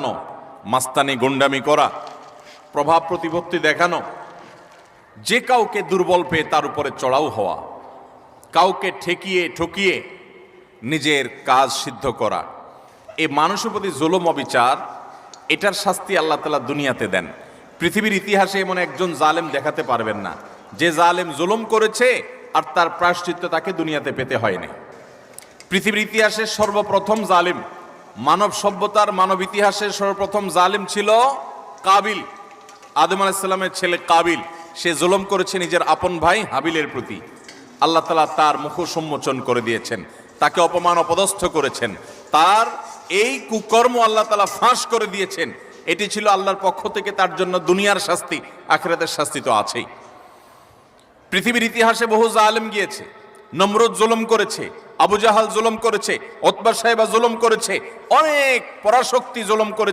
চালানো, মাস্তানি গুন্ডামি করা, প্রভাব প্রতিপত্তি দেখানো, যে কাউকে দুর্বল পেয়ে তার উপরে চড়াও হওয়া, কাউকে ঠকিয়ে নিজের কাজ সিদ্ধ করা, এই মানুষের প্রতি জুলুম অবিচার, এটার শাস্তি আল্লাহ তাআলা দুনিয়াতে দেন। পৃথিবীর ইতিহাসে এমন একজন জালেম দেখাতে পারবেন না যে জালেম জুলুম করেছে আর তার প্রায়শ্চিত্ত তাকে দুনিয়াতে পেতে হয়নি। পৃথিবীর ইতিহাসের সর্বপ্রথম জালিম, মানব সভ্যতার মানব ইতিহাসের সর্বপ্রথম জালিম ছিল কাবিল, আদম আলাইহিস সালামের ছেলে কাবিল। সে জুলুম করেছে নিজের আপন ভাই হাবিলের প্রতি। আল্লাহ তাআলা তার মুখ সম্মোচন করে দিয়েছেন, তাকে অপমান অপদস্থ করেছেন, তার এই কুকর্ম আল্লাহ তাআলা ফাঁস করে দিয়েছেন। এটি ছিল আল্লাহর পক্ষ থেকে তার জন্য দুনিয়ার শাস্তি, আখিরাতের শাস্তি তো আছেই। পৃথিবীর ইতিহাসে বহু জালেম গিয়েছে, নমরুদ জুলুম করেছে, আবু জাহাল জুলুম করেছে, উতবা সাহেবা জুলুম করেছে, অনেক পরাশক্তি জুলুম করেছে।